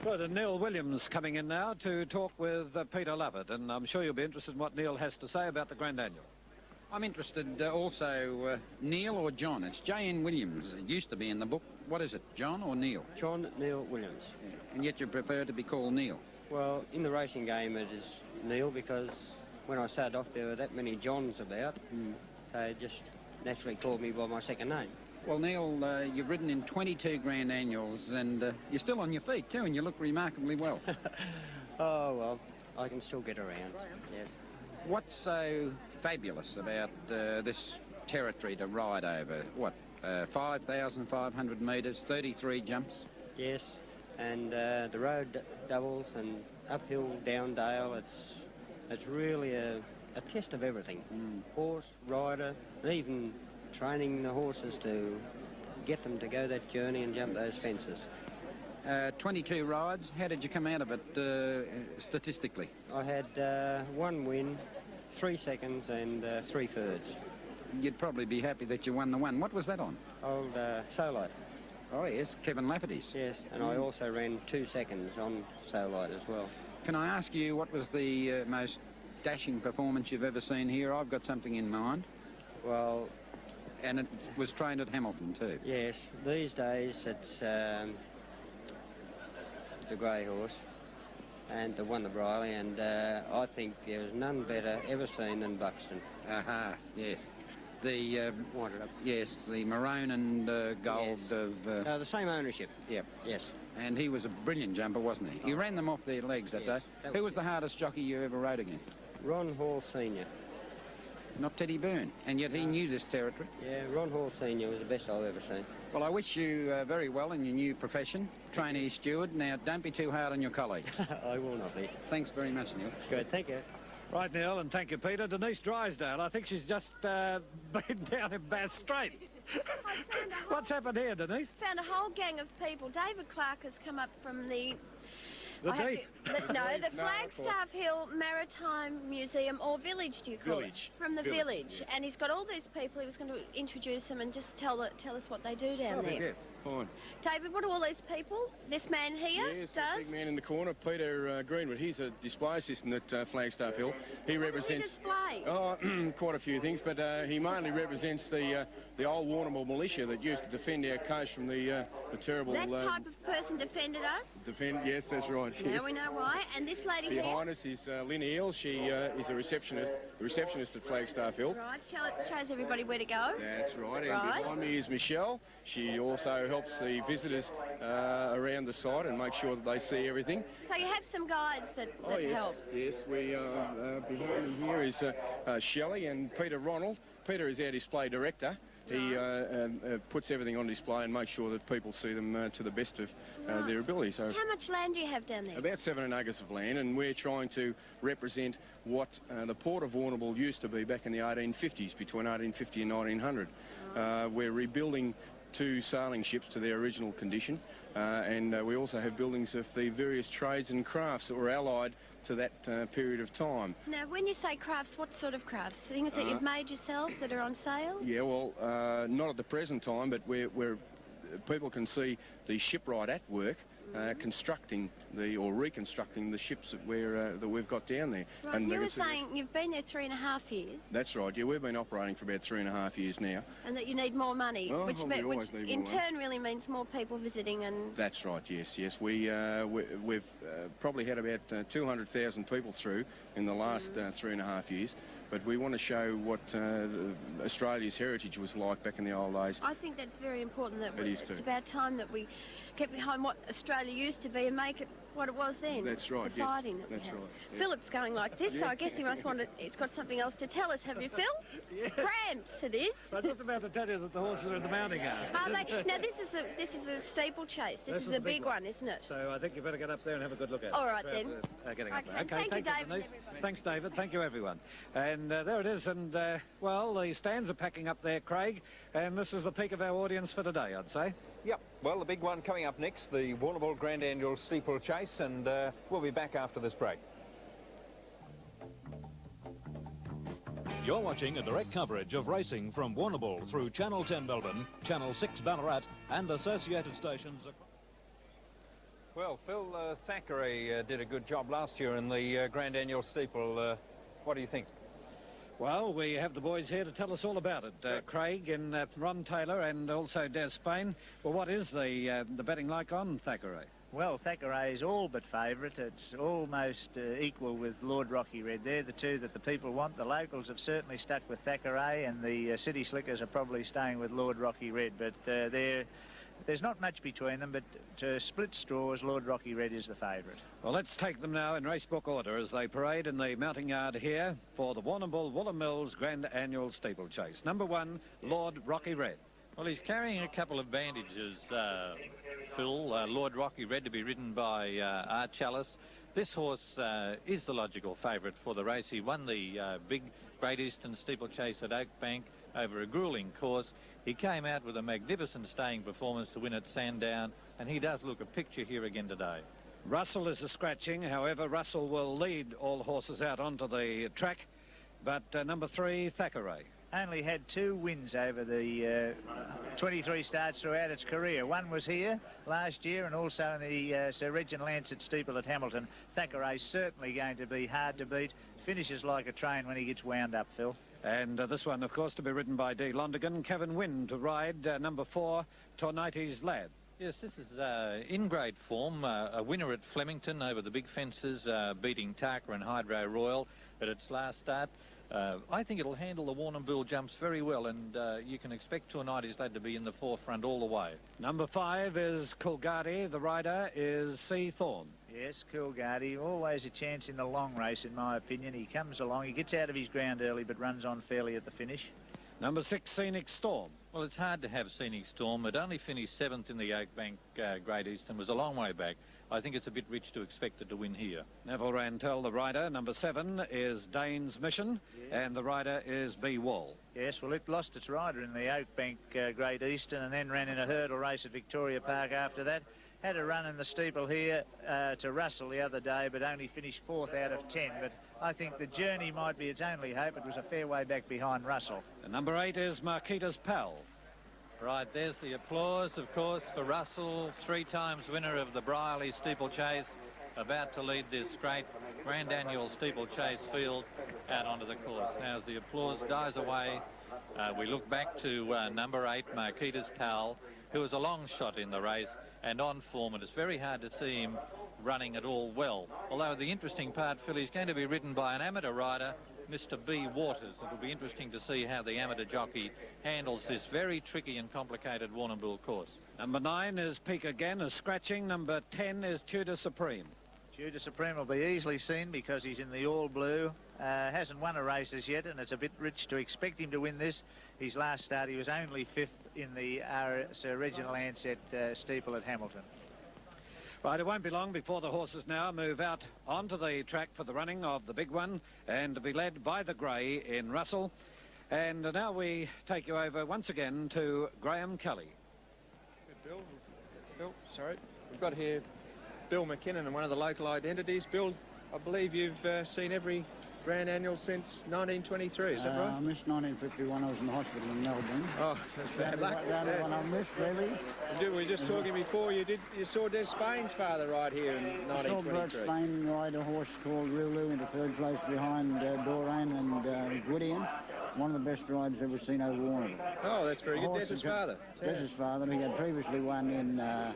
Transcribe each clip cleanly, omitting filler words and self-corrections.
Right, and Neil Williams coming in now to talk with Peter Lovett, and I'm sure you'll be interested in what Neil has to say about the Grand Annual. I'm interested also, Neil or John? It's J.N. Williams. It used to be in the book. What is it, John or Neil? John Neil Williams. Yeah. And yet you prefer to be called Neil? Well, in the racing game it is Neil because when I started off there were that many Johns about, so it just naturally called me by my second name. Well, Neil, you've ridden in 22 Grand Annuals and you're still on your feet too, and you look remarkably well. Oh, well, I can still get around, yes. What's so fabulous about this territory to ride over? What, 5,500 metres, 33 jumps? Yes, and the road doubles and uphill, down dale, it's really a test of everything. Horse, rider, and even training the horses to get them to go that journey and jump those fences. 22 rides. How did you come out of it statistically? I had 1 win, 3 seconds and 3 thirds. You'd probably be happy that you won the one. What was that on? Old Solite. Oh, yes, Kevin Lafferty's. Yes, and I also ran 2 seconds on Solite as well. Can I ask you, what was the most dashing performance you've ever seen here? I've got something in mind. Well... And it was trained at Hamilton too. Yes, these days it's the grey horse and the one the Briley, and I think there was none better ever seen than Buxton. Aha, yes. The yes, the maroon and gold yes. of the same ownership. Yep. Yes. And he was a brilliant jumper, wasn't he? You ran them off their legs that day. Who was the hardest jockey you ever rode against? Ron Hall Senior. Not Teddy Byrne, and yet he knew this territory. Yeah, Ron Hall Senior was the best I've ever seen. Well, I wish you very well in your new profession, trainee steward. Now, don't be too hard on your colleagues. I will not be. Thanks very much, Neil. Good, thank you. Right, Neil, and thank you, Peter. Denise Drysdale, I think she's just been down in Bass Strait. What's happened here, Denise? Found a whole gang of people. David Clark has come up from the... the Flagstaff Hill Maritime Museum, or village, do you call it? From the village. Yes. And he's got all these people. He was going to introduce them and just tell us what they do down there. Yeah, fine. David, what do all these people, this man here does? Yes, the big man in the corner, Peter Greenwood. He's a display assistant at Flagstaff Hill. He represents... quite a few things, but he mainly represents the old Warrnambool militia that used to defend our coast from the terrible... That type of person defended us? Yes, that's right. Now yes. We know why. And this lady behind us is Lynn Eels. She is a receptionist at Flagstaff Hill. Right, shows everybody where to go. That's right. And behind me is Michelle. She also helps the visitors around the site and make sure that they see everything. So you have some guides that help? Yes, we behind me here is Shelley and Peter Ronald. Peter is our display director. He puts everything on display and makes sure that people see them to the best of their ability. So, how much land do you have down there? About 7 acres of land, and we're trying to represent what the port of Warrnambool used to be back in the 1850s, between 1850 and 1900. We're rebuilding 2 sailing ships to their original condition, and we also have buildings of the various trades and crafts that were allied to that period of time. Now, when you say crafts, what sort of crafts? Things that you've made yourself that are on sale? Yeah, well, not at the present time, but people can see the shipwright at work constructing or reconstructing the ships that we've got down there. Right, and you were saying you've been there 3.5 years. That's right, yeah, we've been operating for about 3.5 years now. And that you need more money, which in turn really means more people visiting and... That's right, yes. We've probably had about 200,000 people through in the last 3.5 years. But we want to show what Australia's heritage was like back in the old days. I think that's very important. That it's about time that we get behind what Australia used to be and make it what it was then. That's right, the fighting that that's right. Yeah. Philip's going like this, so I guess he must want to... He's got something else to tell us, have you, Phil? Yes. Cramps, it is. I was just about to tell you that the horses are in the mounting yard. Are they? Now, this is a steeplechase. This is a big one, isn't it? So I think you better get up there and have a good look at it. All right, then. Getting up there. Okay, thank you, David. Thanks, David. Thank you, everyone. And there it is. And, well, the stands are packing up there, Craig. And this is the peak of our audience for today, I'd say. Yep. Well, the big one coming up next, the Warrnambool Grand Annual Steeplechase, and we'll be back after this break. You're watching a direct coverage of racing from Warrnambool through Channel 10 Melbourne, Channel 6 Ballarat and associated stations across... Well, Phil, Thackeray did a good job last year in the Grand Annual Steeple. What do you think? Well, we have the boys here to tell us all about it. Craig and Ron Taylor and also Des Spain. Well, what is the betting like on Thackeray? Well, Thackeray is all but favourite. It's almost equal with Lord Rocky Red. They're the two that the people want. The locals have certainly stuck with Thackeray, and the city slickers are probably staying with Lord Rocky Red. But there's not much between them, but to split straws, Lord Rocky Red is the favourite. Well, let's take them now in racebook order as they parade in the mounting yard here for the Warrnambool Woolen Mills Grand Annual Steeplechase. Number 1, Lord Rocky Red. Well, he's carrying a couple of bandages, Phil. Lord Rocky Red to be ridden by Art Chalice. This horse is the logical favourite for the race. He won the big Great Eastern Steeplechase at Oakbank over a gruelling course. He came out with a magnificent staying performance to win at Sandown, and he does look a picture here again today. Russell is a scratching. However, Russell will lead all horses out onto the track. But number 3, Thackeray. Only had 2 wins over the 23 starts throughout its career. One was here last year and also in the Sir Reginald Lancet Steeple at Hamilton. Thackeray's certainly going to be hard to beat. Finishes like a train when he gets wound up, Phil. And this one, of course, to be ridden by D. Londigan. Kevin Wynne to ride number 4, Tornati's Lad. Yes, this is in great form. A winner at Flemington over the big fences, beating Tarka and Hydro Royal at its last start. I think it'll handle the Warrnambool jumps very well, and you can expect Tornati's Lad to be in the forefront all the way. Number 5 is Coolgardie. The rider is C. Thorne. Yes, Coolgardie, always a chance in the long race, in my opinion. He comes along, he gets out of his ground early, but runs on fairly at the finish. Number 6, Scenic Storm. Well, it's hard to have Scenic Storm. It only finished 7th in the Oakbank Great Eastern, was a long way back. I think it's a bit rich to expect it to win here. Neville Rantel, the rider. Number 7 is Dane's Mission, and the rider is B. Wall. Yes, well, it lost its rider in the Oakbank Great Eastern and then ran in a hurdle race at Victoria Park after that. Had a run in the steeple here to Russell the other day, but only finished 4th out of 10. But I think the journey might be its only hope. It was a fair way back behind Russell. And number 8 is Marquita's Pal. Right, there's the applause, of course, for Russell, 3 times winner of the Brierley Steeplechase, about to lead this great Grand Annual Steeplechase field out onto the course. Now, as the applause dies away, we look back to number 8, Marquita's Pal, who was a long shot in the race and on form, and it's very hard to see him running at all well. Although the interesting part, Phil, is going to be ridden by an amateur rider, Mr. B. Waters. It'll be interesting to see how the amateur jockey handles this very tricky and complicated Warrnambool course. Number 9 is Peak again, a scratching. Number 10 is Tudor Supreme. Tudor Supreme will be easily seen because he's in the all blue. Hasn't won a race as yet, and it's a bit rich to expect him to win this. His last start, he was only 5th in the Sir Reginald Lancet Steeple at Hamilton. Right, it won't be long before the horses now move out onto the track for the running of the big one and to be led by the grey in Russell. And now we take you over once again to Graham Kelly. Bill, sorry. We've got here Bill McKinnon and one of the local identities. Bill, I believe you've seen every Grand Annual since 1923, is that right? I missed 1951. I was in the hospital in Melbourne. Oh, that's bad luck. The only one I missed, really. We were just talking before. You saw Des Spain's father ride here in 1923. I saw Bert Spain ride a horse called Rulu into 3rd place behind Doreen and Gwydion. One of the best rides ever seen over Warrnambool. Oh, that's very good. Des's father. Des's father. He had previously won in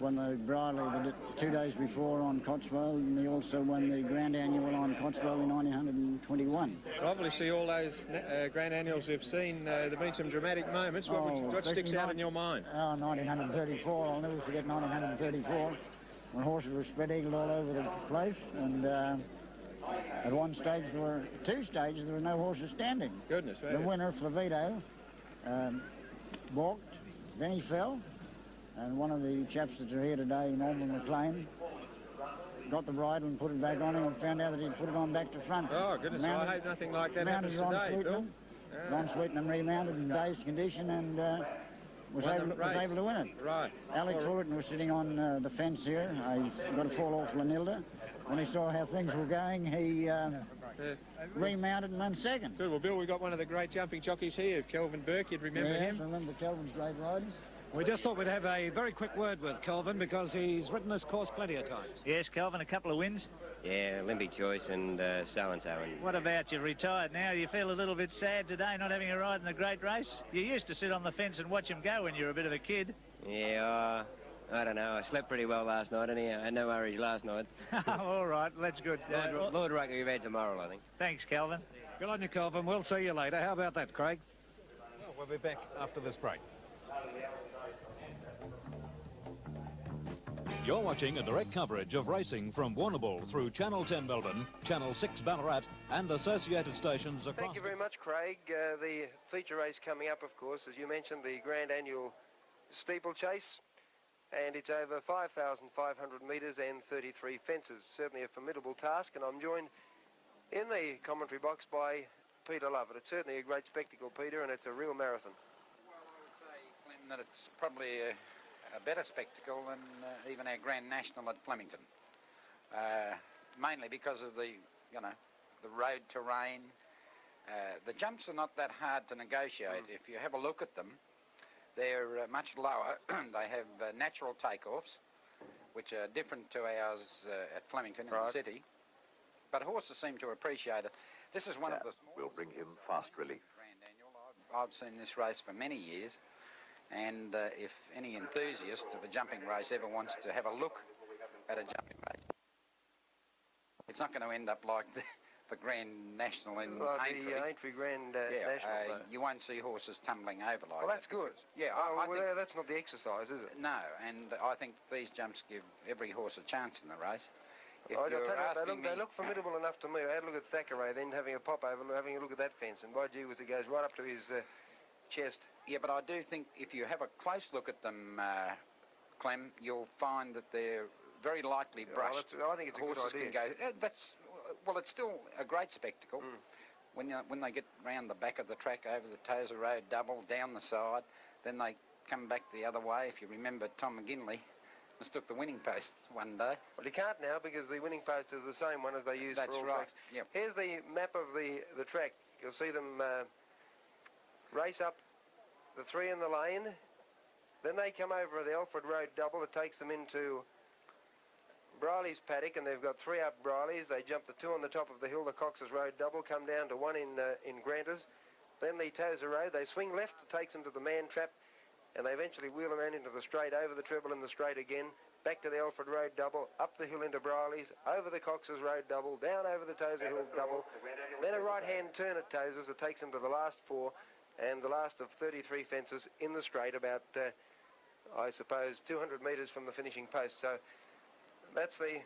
won the Brierley 2 days before on Cotswold, and he also won the Grand Annual on Cotswold in 1921. Obviously, all those Grand Annuals you've seen, there have been some dramatic moments. What sticks out in your mind? 1934. I'll never forget 1934, when horses were spread-eagled all over the place, and at one stage, two stages, there were no horses standing. Goodness. The winner, Flavito, balked, then he fell. And one of the chaps that are here today, Norman McLean, got the bridle and put it back on him and found out that he'd put it on back to front. Oh, goodness. I hope nothing like that happens today, Bill. Ron Sweetenham remounted in dazed condition and was able to win it. Right. Alec Fullerton was sitting on the fence here. He got a fall off Lanilda. When he saw how things were going, he remounted and won 2nd. Good. Well, Bill, we've got one of the great jumping jockeys here, Kelvin Burke. You'd remember him? I remember Kelvin's great riding. We just thought we'd have a very quick word with Kelvin because he's ridden this course plenty of times. Yes, Kelvin, a couple of wins. Yeah, Olympic choice and so-and-so. What about you've retired now? You feel a little bit sad today not having a ride in the great race? You used to sit on the fence and watch him go when you were a bit of a kid. Yeah, I don't know. I slept pretty well last night, anyhow. I had no worries last night. All right, that's good. Lord Ruck will be back tomorrow, I think. Thanks, Kelvin. Good on you, Kelvin. We'll see you later. How about that, Craig? Well, we'll be back after this break. You're watching a direct coverage of racing from Warrnambool through Channel 10 Melbourne, Channel 6 Ballarat and associated stations across... Thank you very much, Craig. The feature race coming up, of course, as you mentioned, the Grand Annual Steeplechase, and it's over 5,500 metres and 33 fences. Certainly a formidable task, and I'm joined in the commentary box by Peter Lovett. It's certainly a great spectacle, Peter, and it's a real marathon. Well, I would say, Glenn, that it's probably a better spectacle than even our Grand National at Flemington. Mainly because of the, you know, the road terrain. The jumps are not that hard to negotiate. If you have a look at them, they're much lower. They have natural takeoffs, which are different to ours at Flemington in the city. But horses seem to appreciate it. This is one of the smallest... will bring him fast relief. Grand Annual. I've seen this race for many years. And if any enthusiast of a jumping race ever wants to have a look at a jumping race, it's not going to end up like the Grand National in Aintree. The Aintree Grand National. You won't see horses tumbling over like that. Well, that's good. Yeah, I think that's not the exercise, is it? No, and I think these jumps give every horse a chance in the race. If I tell you you're what, asking they look formidable enough to me. I had a look at Thackeray, then having a pop over, having a look at that fence, and by gee whiz, it goes right up to his chest. Yeah, but I do think if you have a close look at them, Clem, you'll find that they're very lightly brushed. I think it's a horses good idea. Can go. Well, it's still a great spectacle. When they get round the back of the track, over the Tozer Road double, down the side, then they come back the other way. If you remember, Tom McGinley mistook the winning post one day. Well, you can't now because the winning post is the same one as they use That's for all right. tracks. Yep. Here's the map of the track. You'll see them race up the three in the lane. Then they come over the Alfred Road double. It takes them into Briley's paddock, and they've got three up Briley's. They jump the two on the top of the hill, the Cox's Road double, come down to one in Granters. Then the Tozer Road, they swing left, it takes them to the Man Trap, and they eventually wheel around into the straight, over the treble in the straight again, back to the Alfred Road double, up the hill into Briley's, over the Cox's Road double, down over the Tozer Hill double, then a right-hand turn at Tozer's that takes them to the last four, and the last of 33 fences in the straight, about, I suppose, 200 metres from the finishing post. So that's the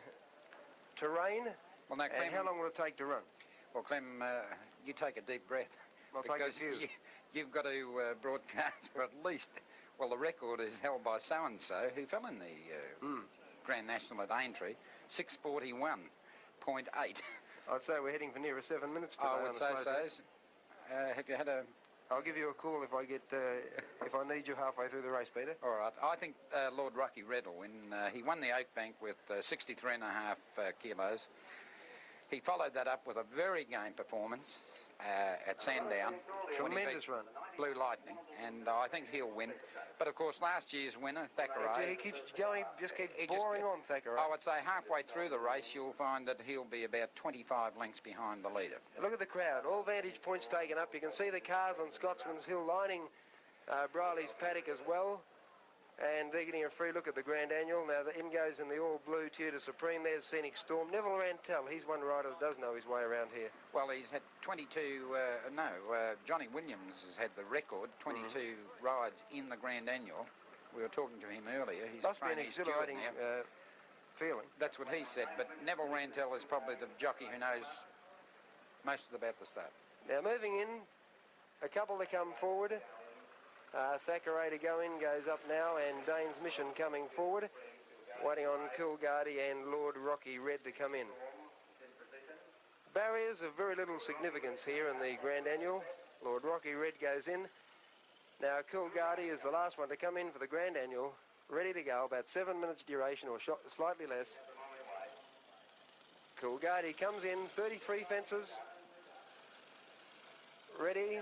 terrain. Well, now, Clem, and how long will it take to run? Well, Clem, you take a deep breath. I'll take a few. You've got to broadcast for at least, well, the record is held by so-and-so who fell in the Grand National at Aintree, 6:41.8. I'd say we're heading for nearer 7 minutes today. I would say so. Have you had a... I'll give you a call if I get if I need you halfway through the race, Peter. All right. I think Lord Rocky Red will win. He won the Oak Bank with 63.5 kilos. He followed that up with a very game performance at Sandown. Tremendous run. Blue Lightning, and I think he'll win. But of course, last year's winner, Thackeray... He keeps going, just keeps boring on Thackeray. I would say halfway through the race, you'll find that he'll be about 25 lengths behind the leader. Look at the crowd. All vantage points taken up. You can see the cars on Scotsman's Hill lining Briley's paddock as well. And they're getting a free look at the Grand Annual. Now, in goes in the all-blue Tudor Supreme. There's Scenic Storm. Neville Rantel, he's one rider that does know his way around here. Well, he's had 22, Johnny Williams has had the record, 22 rides in the Grand Annual. We were talking to him earlier. He's must be an exhilarating feeling. That's what he said, but Neville Rantel is probably the jockey who knows most about the start. Now, moving in, a couple to come forward. Thackeray to go in, goes up now, and Dane's Mission coming forward, waiting on Coolgardie and Lord Rocky Red to come in. Barriers of very little significance here in the Grand Annual. Lord Rocky Red goes in. Now Coolgardie is the last one to come in for the Grand Annual, ready to go, about 7 minutes duration or slightly less. Coolgardie comes in, 33 fences, ready.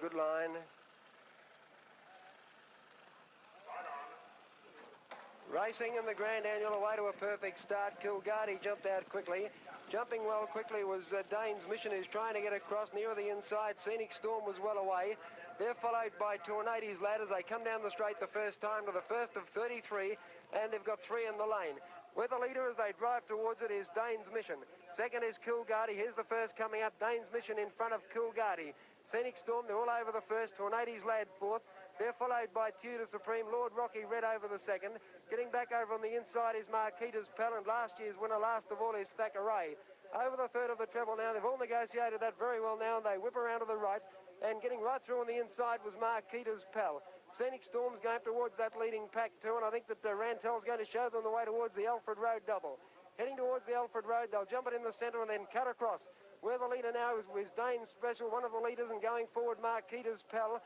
good line. Racing in the Grand Annual away to a perfect start. Kilgardy jumped out quickly. Jumping well quickly was Dane's Mission, who's trying to get across near the inside. Scenic Storm was well away. They're followed by Tornado's Lad as they come down the straight the first time to the first of 33, and they've got 3 in the lane. Where the leader as they drive towards it is Dane's Mission. Second is Kilgardy. Here's the first coming up. Dane's Mission in front of Kilgardy. Scenic Storm, they're all over the first. Tornado's Lad fourth. They're followed by Tudor Supreme. Lord Rocky Red over the second. Getting back over on the inside is Marquita's Pell, and last year's winner, last of all, is Thackeray. Over the third of the treble now. They've all negotiated that very well now, and they whip around to the right. And getting right through on the inside was Marquita's Pell. Scenic Storm's going towards that leading pack too, and I think that Rantel's going to show them the way towards the Alfred Road double. Heading towards the Alfred Road, they'll jump it in the centre and then cut across. Where the leader now is Dane's Special, one of the leaders, and going forward Marquita's Pell.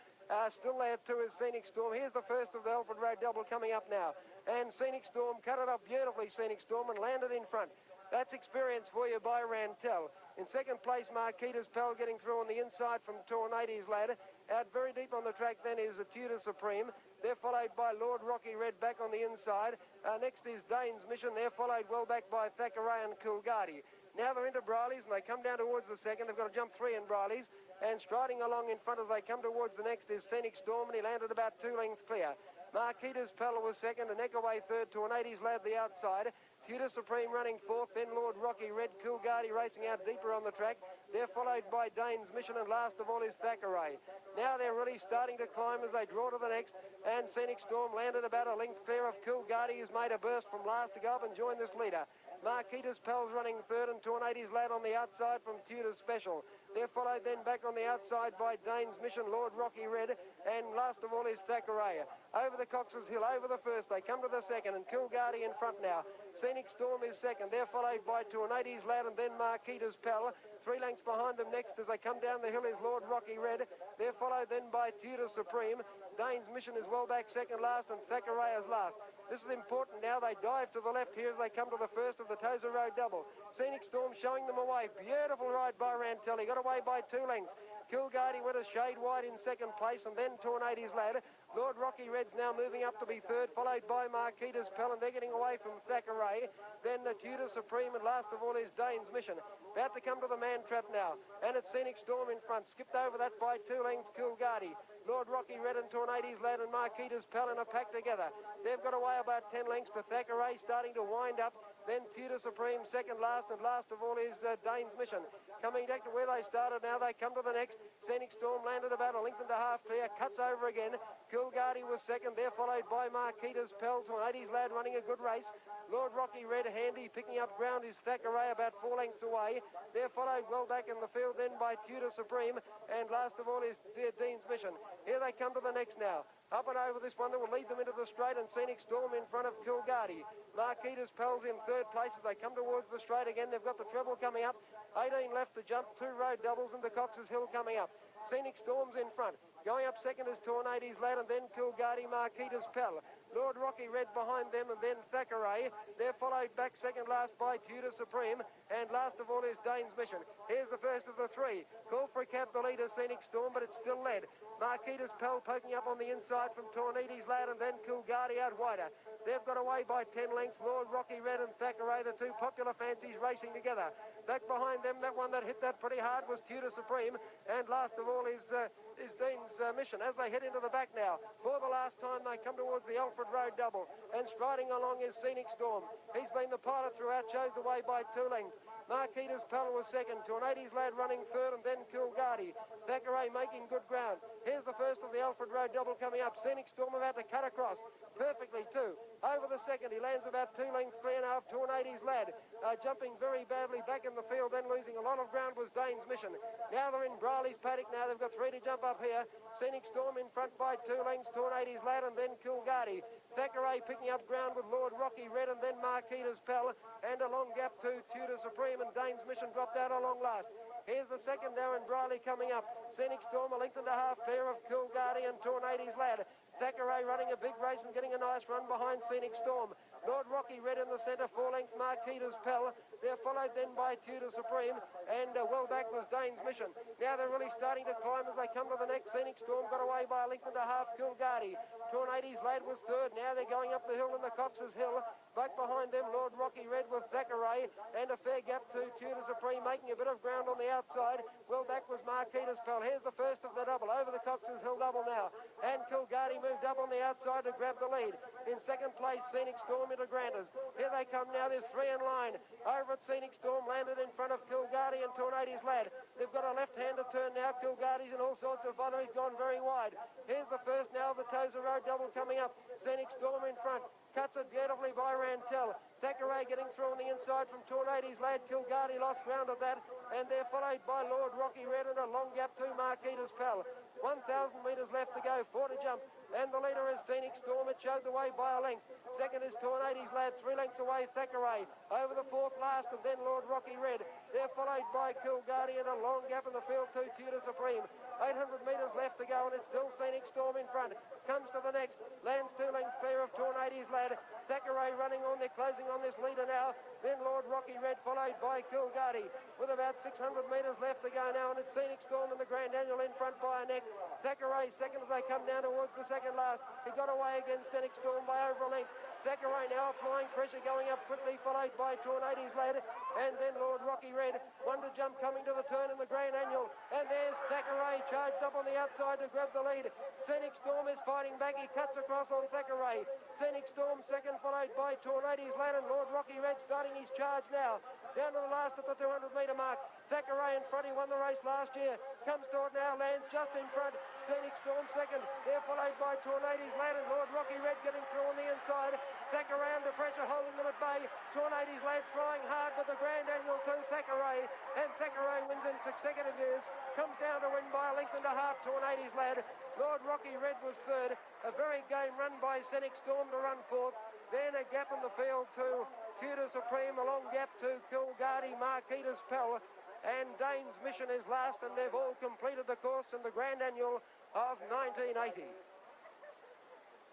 Still there too is Scenic Storm. Here's the first of the Alfred Road double coming up now. And Scenic Storm cut it up beautifully, Scenic Storm, and landed in front. That's experience for you by Rantel. In second place, Marquita's Pell getting through on the inside from Tornado's Lad. Out very deep on the track then is the Tudor Supreme. They're followed by Lord Rocky Red back on the inside. Next is Dane's Mission. They're followed well back by Thackeray and Kilgardy. Now they're into Briley's and they come down towards the second. They've got to jump 3 in Briley's. And striding along in front as they come towards the next is Scenic Storm, and he landed about 2 lengths clear. Marquita's Pell was second, and neck away third. Tornado's Lad the outside. Tudor Supreme running fourth, then Lord Rocky Red. Kilgardy racing out deeper on the track. They're followed by Dane's Mission, and last of all is Thackeray. Now they're really starting to climb as they draw to the next, and Scenic Storm landed about a length clear of Kilgardy, who's made a burst from last to go up and join this leader. Marquita's Pell's running third, and Tornado's Lad on the outside from Tudor's Special. They're followed then back on the outside by Dane's Mission, Lord Rocky Red, and last of all is Thackeray. Over the Cox's Hill, over the first, they come to the second, and Kilgardy in front now. Scenic Storm is second. They're followed by Tornado's Lad and then Marquita's Pell. 3 lengths behind them next as they come down the hill is Lord Rocky Red. They're followed then by Tudor Supreme. Dane's Mission is well back second last, and Thackeray is last. This is important now. They dive to the left here as they come to the first of the Tozer Road double. Scenic Storm showing them away. Beautiful ride by Rantelli. Got away by 2 lengths. Kilgardy went a shade wide in second place, and then Tornado's Lad. Lord Rocky Red's now moving up to be third, followed by Marquita's Pell, and they're getting away from Thackeray. Then the Tudor Supreme, and last of all is Dane's Mission. About to come to the man trap now, and it's Scenic Storm in front. Skipped over that by 2 lengths, Kilgardy. Lord Rocky Red and Tornado's Lad and Marquita's Pell in a pack together. They've got away about 10 lengths to Thackeray, starting to wind up. Then Tudor Supreme second last, and last of all is Dane's Mission. Coming back to where they started now, they come to the next. Scenic Storm landed about a length and a half clear, cuts over again. Kilgardy was second, they're followed by Marquita's Pell. Tornado's Lad running a good race. Lord Rocky Red handy, picking up ground is Thackeray about 4 lengths away. They're followed well back in the field then by Tudor Supreme, and last of all is Dane's Mission. Here they come to the next now. Up and over this one that will lead them into the straight, and Scenic Storm in front of Kilgardy. Marquita's Pell's in third place as they come towards the straight again. They've got the treble coming up. 18 left to jump, 2 road doubles, and the Cox's Hill coming up. Scenic Storm's in front. Going up second is Tornado's Lad, and then Kilgardy, Marquita's Pell. Lord Rocky Red behind them, and then Thackeray. They're followed back second last by Tudor Supreme, and last of all is Dane's Mission. Here's the first of the 3. Call for a cab, the leader, Scenic Storm, but it's still led. Marquita's Pell poking up on the inside from Tornado's Lad, and then Kilgardy out wider. They've got away by 10 lengths. Lord Rocky Red and Thackeray, the 2 popular fancies racing together. Back behind them, that one that hit that pretty hard was Tudor Supreme, and last of all is Dane's Mission. As they head into the back now, for the last time they come towards the Alfred Road double, and striding along is Scenic Storm. He's been the pilot throughout, shows the way by 2 lengths. Marquita's Pell was second, Tornado's Lad running third, and then Kilgardy. Thackeray making good ground. Here's the first of the Alfred Road double coming up. Scenic Storm about to cut across perfectly too. Over the second, he lands about 2 lengths clear now of Tornado's Lad. Jumping very badly back in the field, then losing a lot of ground was Dane's Mission. Now they're in Briley's paddock now. They've got 3 to jump up here. Scenic Storm in front by 2 lengths, Tornado's Lad, and then Kilgardy. Thackeray picking up ground with Lord Rocky Red, and then Marquita's Pell, and a long gap to Tudor Supreme, and Dane's Mission dropped out along last. Here's the second now, and Briley coming up. Scenic Storm a length and a half clear of Kilgardy and Tornado's Lad. Thackeray running a big race and getting a nice run behind Scenic Storm. Lord Rocky Red in the centre, 4 lengths, Marquita's Pell. They're followed then by Tudor Supreme, and well back was Dane's Mission. Now they're really starting to climb as they come to the next. Scenic Storm got away by a length and a half. Coolgardie. Tornadoes Lad was third. Now they're going up the hill in the Cox's Hill. Back behind them, Lord Rocky Red with Thackeray, and a fair gap to Tudor Supreme, making a bit of ground on the outside. Well back was Marquita's Pal. Here's the first of the double, over the Cox's Hill double now. And Coolgardie moved up on the outside to grab the lead. In second place, Scenic Storm into Granders. Here they come now, there's three in line. Over at Scenic Storm, landed in front of Coolgardie and Tornadoes Lad. They've got a left-hander turn now. Coolgardie's in all sorts of bother. He's gone very wide. Here's the first now of the Tozer Road double coming up. Scenic Storm in front. Cuts it beautifully by Rantel. Thackeray getting through on the inside from Tornadoes Lad. Coolgardie lost ground at that. And they're followed by Lord Rocky Red and a long gap to Marquita's Pal. 1,000 metres left to go, 4 to jump. And the leader is Scenic Storm. It showed the way by a length. Second is Tornadoes Lad, 3 lengths away, Thackeray. Over the fourth last, and then Lord Rocky Red. They're followed by Coolgardie and a long gap in the field to Tudor Supreme. 800 metres left to go, and it's still Scenic Storm in front. Comes to the next, lands 2 lengths clear of Tornadoes Lad. Thackeray running on, they're closing on this leader now. Then Lord Rocky Red followed by Coolgardie with about 600 metres left to go now, and it's Scenic Storm and the Grand Annual in front by a neck. Thackeray second as they come down towards the second last. He got away against Scenic Storm by over a length. Thackeray now applying pressure, going up quickly, followed by Tornadoes Lad, and then Lord Rocky Red. One to jump coming to the turn in the Grand Annual, and there's Thackeray charged up on the outside to grab the lead. Scenic Storm is fighting back, he cuts across on Thackeray. Scenic Storm second, followed by Tornadoes Lad, and Lord Rocky Red starting his charge now. Down to the last at the 200 metre mark. Thackeray in front, he won the race last year. Comes to it now, lands just in front. Scenic Storm second. They're followed by Tornadoes Lad and Lord Rocky Red getting through on the inside. Thackeray under pressure, holding them at bay. Tornadoes Lad trying hard, but the Grand Annual to Thackeray. And Thackeray wins in consecutive years. Comes down to win by a length and a half, Tornadoes Lad. Lord Rocky Red was third. A very game run by Scenic Storm to run fourth. Then a gap in the field to Tudor Supreme, a long gap to Coolgardie, Marquita's Pal, and Dane's Mission is last, and they've all completed the course in the Grand Annual of 1980.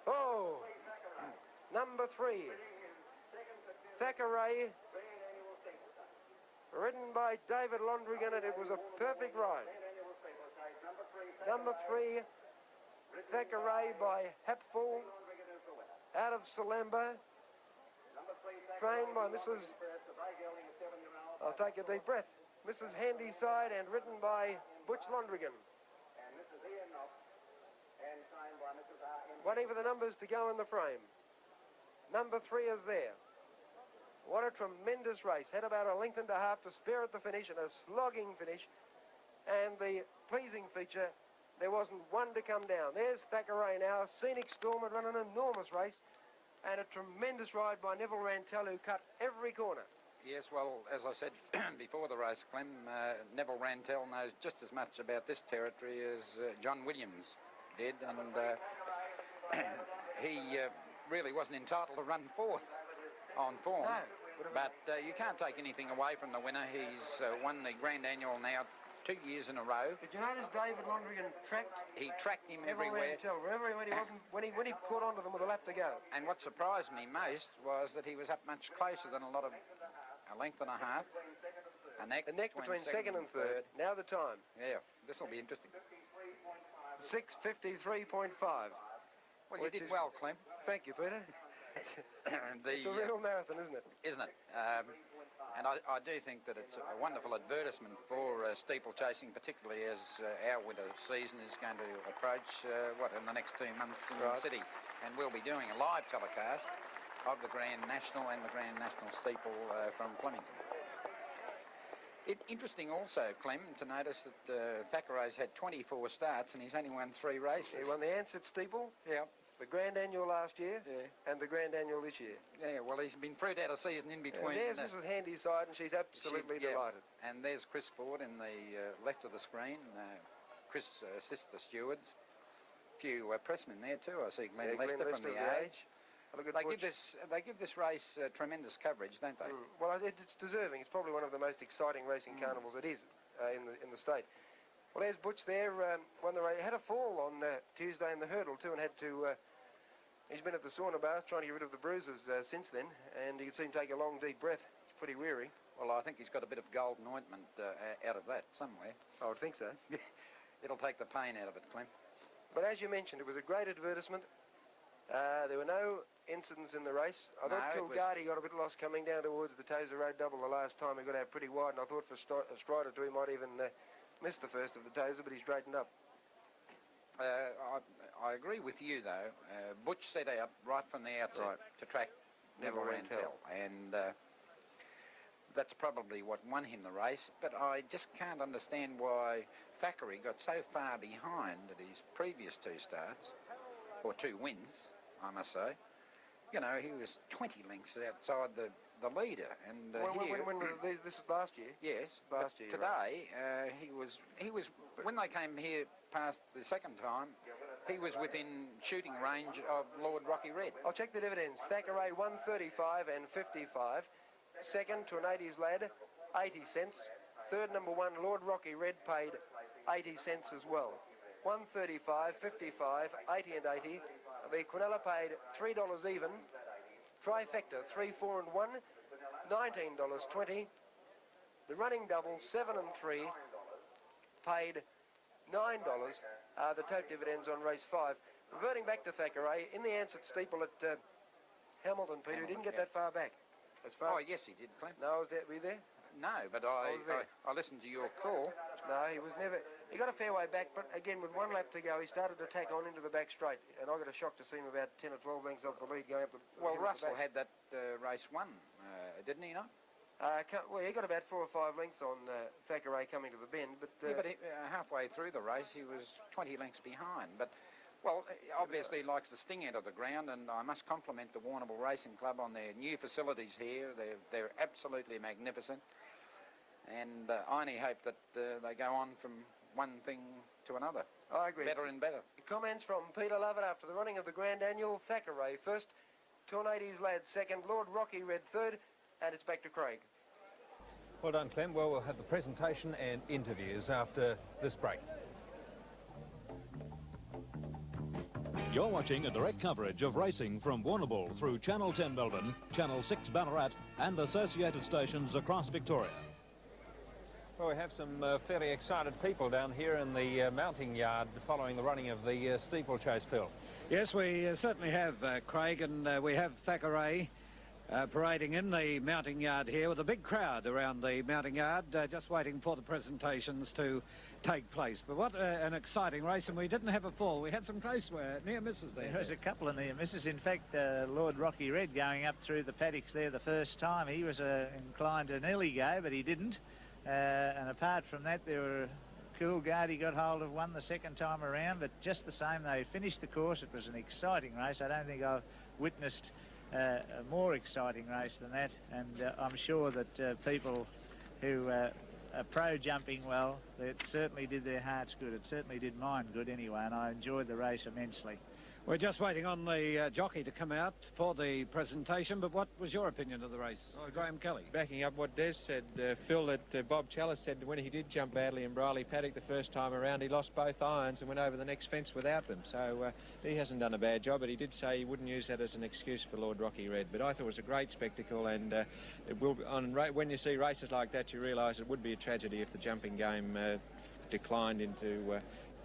Oh, number 3, Thackeray, ridden by David Londrigan, and it was a perfect ride. Number 3, Thackeray by Hapful, out of Salemba, trained by Mrs. I'll take a deep breath. Mrs. Handyside, and ridden by Butch Londrigan. Waiting for the numbers to go in the frame. Number 3 is there. What a tremendous race. Had about a length and a half to spare at the finish, and a slogging finish. And the pleasing feature, there wasn't one to come down. There's Thackeray now. Scenic Storm had run an enormous race, and a tremendous ride by Neville Rantel, who cut every corner. Yes, well, as I said before the race, Clem, Neville Rantel knows just as much about this territory as John Williams did, and he really wasn't entitled to run fourth on form. No. But you can't take anything away from the winner. He's won the Grand Annual now 2 years in a row. Did you notice David Londrigan tracked? He tracked him Neville everywhere. Rantel, wherever he went, he wasn't, when he caught onto them with a lap to go. And what surprised me most was that he was up much closer than a lot of a length and a half. A neck between second and third. Now the time. Yeah, this will be interesting. 6:53.5. Well, you did well, Clem. Thank you, Peter. It's a real marathon, isn't it? Isn't it? And I do think that it's a wonderful advertisement for steeplechasing, particularly as our winter season is going to approach, in the next 2 months in the city. And we'll be doing a live telecast of the Grand National and the Grand National Steeple from Flemington. Interesting also, Clem, to notice that Thackeray's had 24 starts and he's only won 3 races. He won the Ansett Steeple, yeah, the Grand Annual last year, and the Grand Annual this year. Yeah, well, he's been fruit out of season in between. There's Mrs. Handyside, and she's absolutely delighted. And there's Chris Ford in the left of the screen. Chris assists the stewards. A few pressmen there too. I see Glenn Lester from the Age. They give this race tremendous coverage, don't they? Well, it's deserving. It's probably one of the most exciting racing carnivals it is in the state. Well, there's Butch there. Won the race. Had a fall on Tuesday in the hurdle too, and had to. He's been at the sauna bath trying to get rid of the bruises since then, and you can see him take a long, deep breath. He's pretty weary. Well, I think he's got a bit of golden ointment out of that somewhere. I would think so. It'll take the pain out of it, Clem. But as you mentioned, it was a great advertisement. There were no incidents in the race. I thought Kilgardy got a bit lost coming down towards the Tozer Road double the last time. He got out pretty wide, and I thought for Strider 2 he might even miss the first of the Tozer, but he straightened up. I agree with you, though. Butch set out right from the outset to track Never Ran Tell, and that's probably what won him the race. But I just can't understand why Thackeray got so far behind at his previous 2 starts, or 2 wins, I must say. You know, he was 20 lengths outside the leader, and this was last year. Yes, last year. Today, he was when they came here past the second time, he was within shooting range of Lord Rocky Red. I'll check the dividends. Thackeray 135 and 55. Second to an 80s lad, 80 cents. Third, number 1, Lord Rocky Red, paid 80 cents as well. 135, 55, 80 and 80. The Quinella paid $3 even. Trifecta 3, 4 and 1, $19.20. The running double 7 and 3 paid $9. The tote dividends on race 5. Reverting back to Thackeray, in the Ansett Steeple at Hamilton, Peter, he didn't get that far back. As far. Oh yes, he did, Clem. No, were you there? No, but I listened to your call. No, he was never. He got a fair way back, but again, with 1 lap to go, he started to tack on into the back straight, and I got a shock to see him about 10 or 12 lengths off the lead going up the. Well, Russell had that race won, didn't he? No. Well, he got about 4 or 5 lengths on Thackeray coming to the bend, but. Yeah, but halfway through the race, he was 20 lengths behind. But, well, obviously he likes the sting out of the ground, and I must compliment the Warrnambool Racing Club on their new facilities here. They're absolutely magnificent, and I only hope that they go on from one thing to another. I agree. Better and better. Comments from Peter Lovett after the running of the Grand Annual. Thackeray first, 280s lad second, Lord Rocky Red third, and it's back to Craig. Well done, Clem. Well, we'll have the presentation and interviews after this break. You're watching a direct coverage of racing from Warrnambool through Channel 10 Melbourne, Channel 6 Ballarat and associated stations across Victoria. Well, we have some fairly excited people down here in the mounting yard following the running of the steeplechase, Phil. Yes, we certainly have, Craig, and we have Thackeray parading in the mounting yard here with a big crowd around the mounting yard, just waiting for the presentations to take place. But what an exciting race, and we didn't have a fall. We had some close near misses there. There was a couple of near misses. In fact, Lord Rocky Red going up through the paddocks there the first time, he was inclined to nearly go, but he didn't. And apart from that, there were Kilgardy got hold of one the second time around, but just the same, they finished the course. It was an exciting race. I don't think I've witnessed a more exciting race than that, and I'm sure that people who are pro-jumping, well, it certainly did their hearts good. It certainly did mine good anyway, and I enjoyed the race immensely. We're just waiting on the jockey to come out for the presentation, but what was your opinion of the race, Graham Kelly? Backing up what Des said, Phil, that Bob Chalice said when he did jump badly in Briley Paddock the first time around, he lost both irons and went over the next fence without them. So he hasn't done a bad job, but he did say he wouldn't use that as an excuse for Lord Rocky Red. But I thought it was a great spectacle, and it will. When you see races like that, you realise it would be a tragedy if the jumping game declined into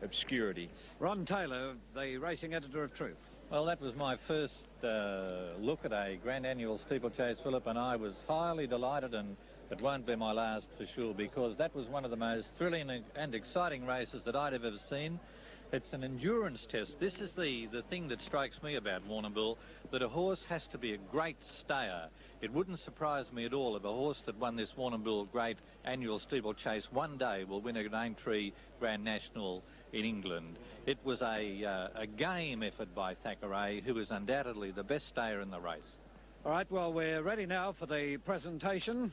obscurity. Ron Taylor, the racing editor of Truth. Well, that was my first look at a Grand Annual steeplechase, Philip, and I was highly delighted, and it won't be my last for sure, because that was one of the most thrilling and exciting races that I'd ever seen. It's an endurance test. This is the thing that strikes me about Warrnambool, that a horse has to be a great stayer. It wouldn't surprise me at all if a horse that won this Warrnambool Great Annual Steeplechase one day will win a Aintree Grand National in England. It was a game effort by Thackeray, who is undoubtedly the best stayer in the race. All right, well, we're ready now for the presentation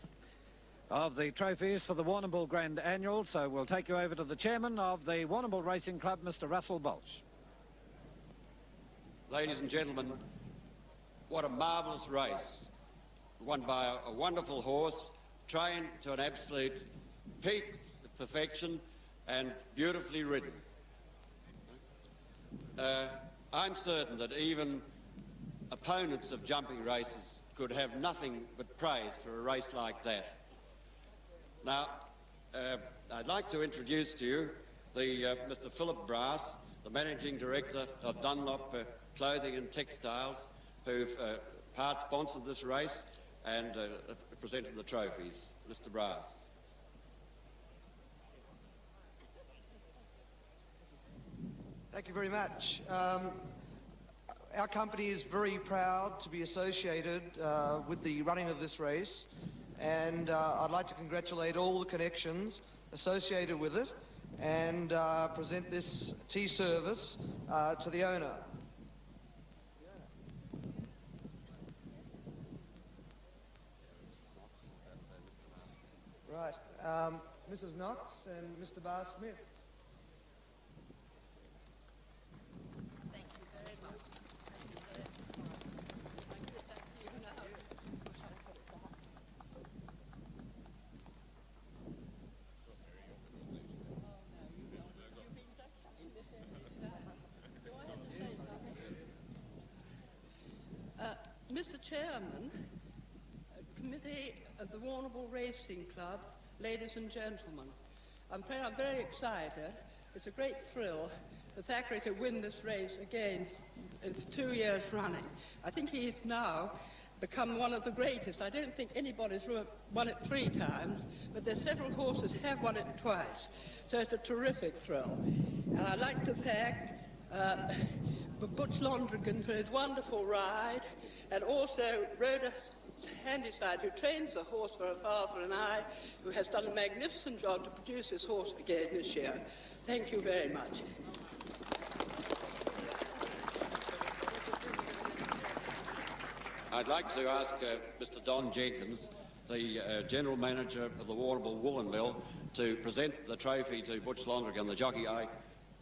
of the trophies for the Warrnambool Grand Annual, so we'll take you over to the chairman of the Warrnambool Racing Club, Mr. Russell Balch. Ladies and gentlemen, what a marvellous race, won by a wonderful horse, trained to an absolute peak of perfection and beautifully ridden. I'm certain that even opponents of jumping races could have nothing but praise for a race like that. Now, I'd like to introduce to you the Mr. Philip Brass, the Managing Director of Dunlop Clothing and Textiles, who've part-sponsored this race and presented the trophies. Mr. Brass. Thank you very much. Our company is very proud to be associated with the running of this race, and I'd like to congratulate all the connections associated with it and present this tea service to the owner. Right, Mrs. Knox and Mr. Bar Smith. Mr. Chairman, Committee of the Warrnambool Racing Club, ladies and gentlemen, I'm very excited. It's a great thrill for Thackeray to win this race again for 2 years running. I think he's now become one of the greatest. I don't think anybody's won it 3 times, but there's several horses have won it twice. So it's a terrific thrill. And I'd like to thank Butch Londrigan for his wonderful ride, and also Rhoda Handyside, who trains the horse for her father and I, who has done a magnificent job to produce this horse again this year. Thank you very much. I'd like to ask Mr. Don Jenkins, the General Manager of the Warrnambool Woolen Mill, to present the trophy to Butch Londrigan, the jockey. I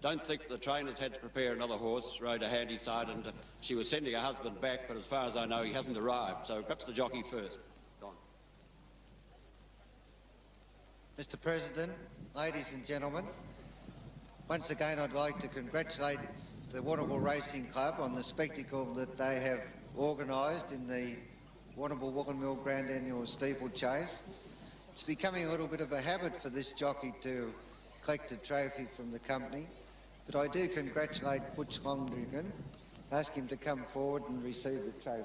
don't think the trainers had to prepare another horse, Rhoda Handyside, and she was sending her husband back, but as far as I know, he hasn't arrived. So perhaps the jockey first. Don. Mr. President, ladies and gentlemen, once again I'd like to congratulate the Warrnambool Racing Club on the spectacle that they have organised in the Warrnambool Woolen Mill Grand Annual Steeplechase. It's becoming a little bit of a habit for this jockey to collect a trophy from the company, but I do congratulate Butch Londrigan, ask him to come forward and receive the trophy.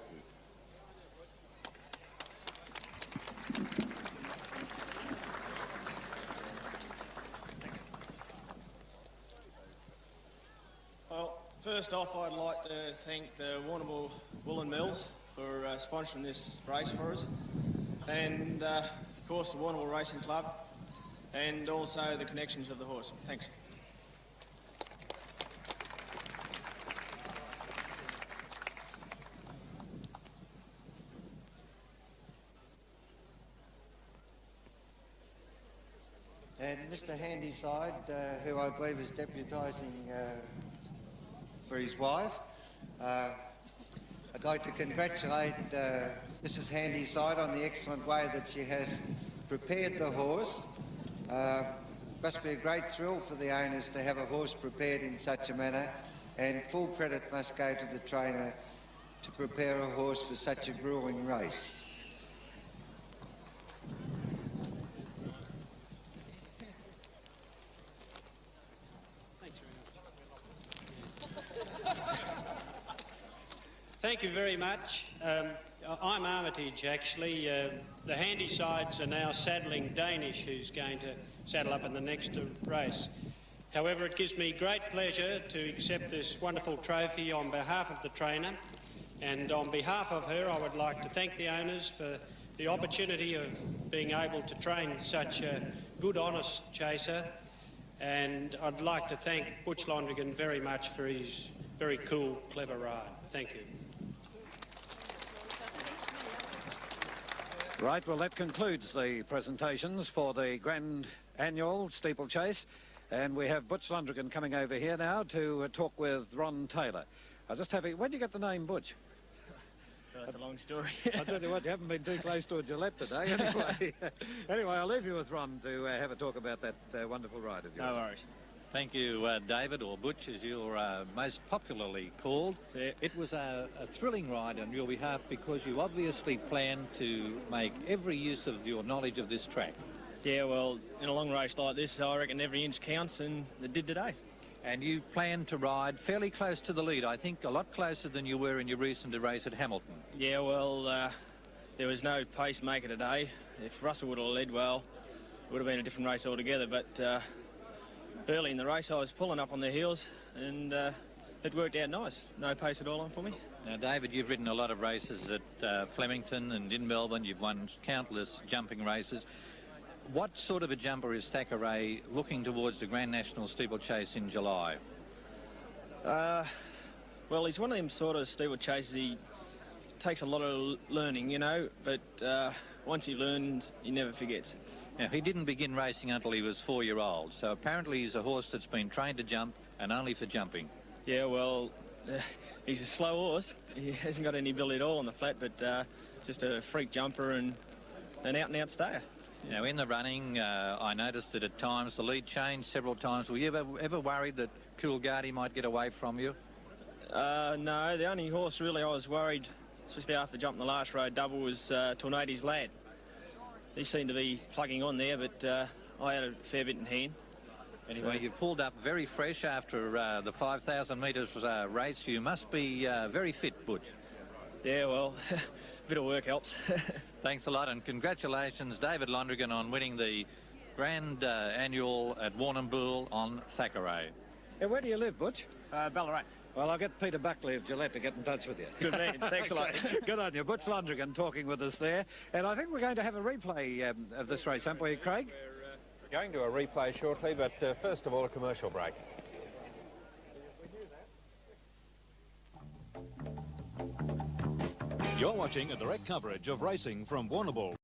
Well, first off, I'd like to thank the Warrnambool Woolen Mills for sponsoring this race for us, and of course the Warrnambool Racing Club, and also the connections of the horse. Thanks. And Mr. Handyside, who I believe is deputising for his wife, I'd like to congratulate Mrs. Handyside on the excellent way that she has prepared the horse. Must be a great thrill for the owners to have a horse prepared in such a manner, and full credit must go to the trainer to prepare a horse for such a gruelling race. Thank you very much. I'm Armitage, actually. The Handysides are now saddling Danish, who's going to saddle up in the next race. However, it gives me great pleasure to accept this wonderful trophy on behalf of the trainer, and on behalf of her I would like to thank the owners for the opportunity of being able to train such a good, honest chaser, and I'd like to thank Butch Londrigan very much for his very cool, clever ride. Thank you. Right, well, that concludes the presentations for the Grand Annual Steeplechase, and we have Butch Londrigan coming over here now to talk with Ron Taylor. Where did you get the name Butch? That's a long story. I'll tell you what, you haven't been too close to a Gillette today. Anyway, I'll leave you with Ron to have a talk about that wonderful ride of yours. No worries. Thank you, David, or Butch, as you're most popularly called. It was a thrilling ride on your behalf because you obviously planned to make every use of your knowledge of this track. Yeah, well, in a long race like this, I reckon every inch counts, and it did today. And you plan to ride fairly close to the lead, I think a lot closer than you were in your recent race at Hamilton. Yeah, well, there was no pacemaker today. If Russell would have led, well, it would have been a different race altogether, but early in the race I was pulling up on their heels, and it worked out nice. No pace at all on for me. Now, David, you've ridden a lot of races at Flemington and in Melbourne. You've won countless jumping races. What sort of a jumper is Thackeray looking towards the Grand National Steeplechase in July? Well, he's one of them sort of steeplechasers. He takes a lot of learning, you know, but once he learns, he never forgets. Now, he didn't begin racing until he was 4-year-old, so apparently he's a horse that's been trained to jump and only for jumping. Yeah, well, he's a slow horse. He hasn't got any ability at all on the flat, but just a freak jumper and an out-and-out stayer. Now, in the running, I noticed that at times the lead changed several times. Were you ever worried that Coolgardie might get away from you? No, the only horse really I was worried, especially after jumping the last road double, was Tornado's Lad. He seemed to be plugging on there, but I had a fair bit in hand. Anyway, you pulled up very fresh after the 5,000 metres race. You must be very fit, Butch. Yeah, well, a bit of work helps. Thanks a lot, and congratulations, David Londrigan, on winning the Grand Annual at Warrnambool on Thackeray. Yeah, where do you live, Butch? Ballarat. Well, I'll get Peter Buckley of Gillette to get in touch with you. Good man. Thanks a lot. Good on you. Butch Londrigan talking with us there. And I think we're going to have a replay of this race, aren't we, Craig? We're going to a replay shortly, but first of all, a commercial break. You're watching a direct coverage of racing from Warrnambool.